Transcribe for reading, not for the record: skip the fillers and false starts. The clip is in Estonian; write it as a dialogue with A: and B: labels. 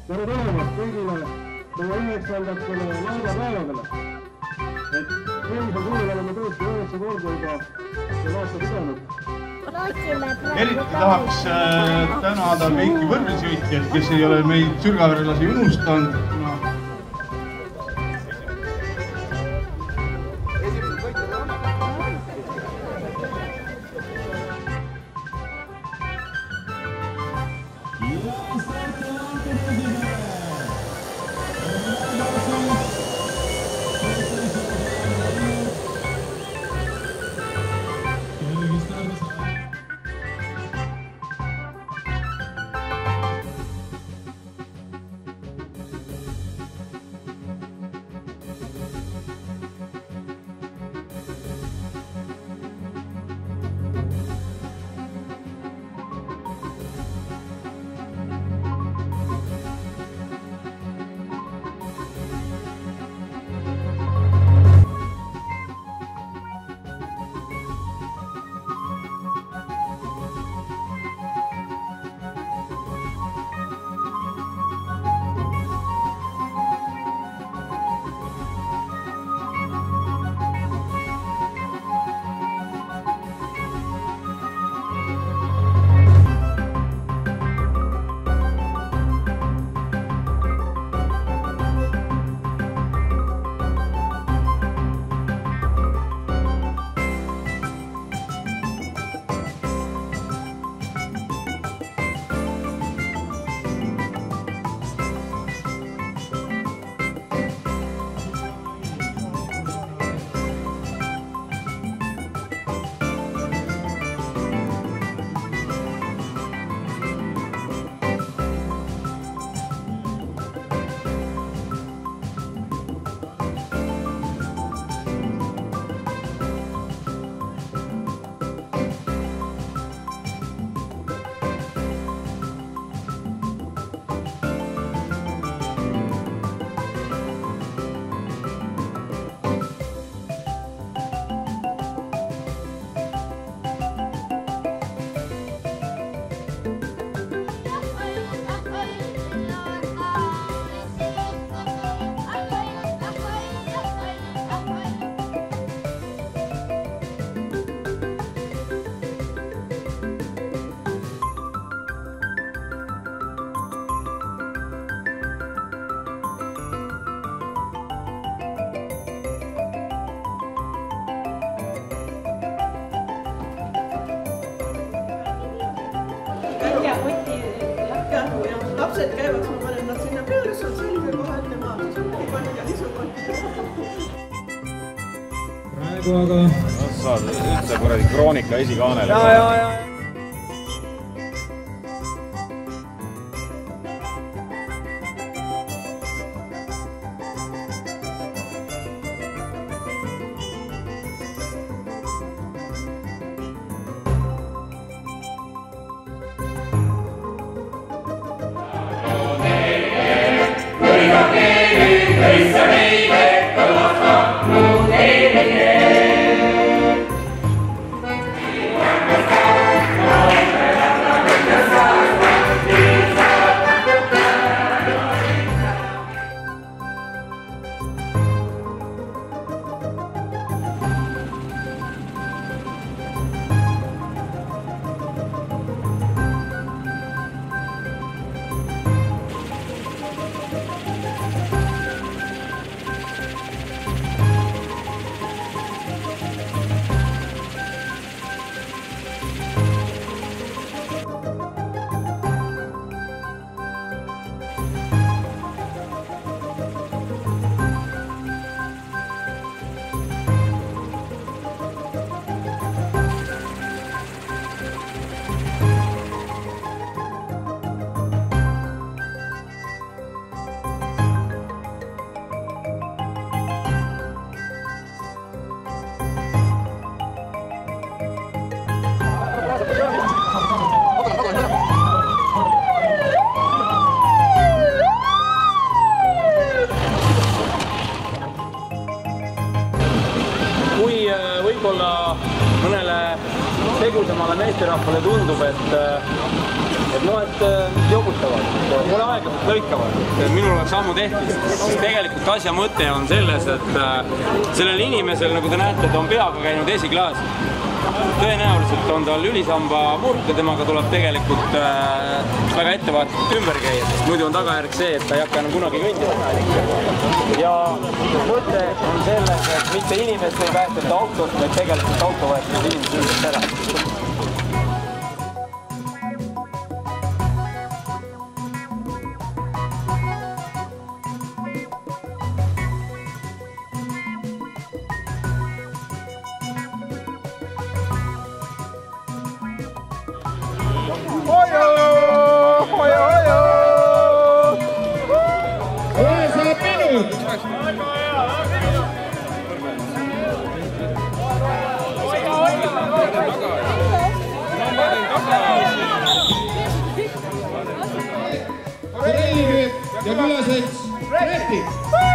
A: tere tulemast kõigile meie 9. lauapäevadele. Eelmisel kuulel oleme tõesti 9 korda juba aasta pidanud.
B: Eriti tahaks tänada kõiki võrdlusõitjaid, kes ei ole meid sürgaverelasi unustanud.
C: Lapsed käivad, ma panen nad sinna peale, see on selge kohe, et nema niisugune ja niisugune.
D: Praegu aga...
E: Saad üldse kuradi kroonika esikaanele.
D: Ja. võib-olla mõnele tegusamale meesterahvale tundub, et et noh, et jogutavad, pole aeglaselt lõikavad. Minul oleks ammu tehtud, sest tegelikult asja mõte on selles, et sellel inimesel, nagu te näete, ta on peaga käinud esiklaasi. Tõenäoliselt on tal ülisamba murd ja temaga tuleb tegelikult väga ettevaatlikult ümber käia, sest muidu on tagajärg see, et ta ei hakka enam kunagi kõndima. Ja mõte on selles, et mitte inimest ei päästeta autost, vaid tegelikult auto võetud inimesed ümbrist ära.
F: ja külaselts Rehti.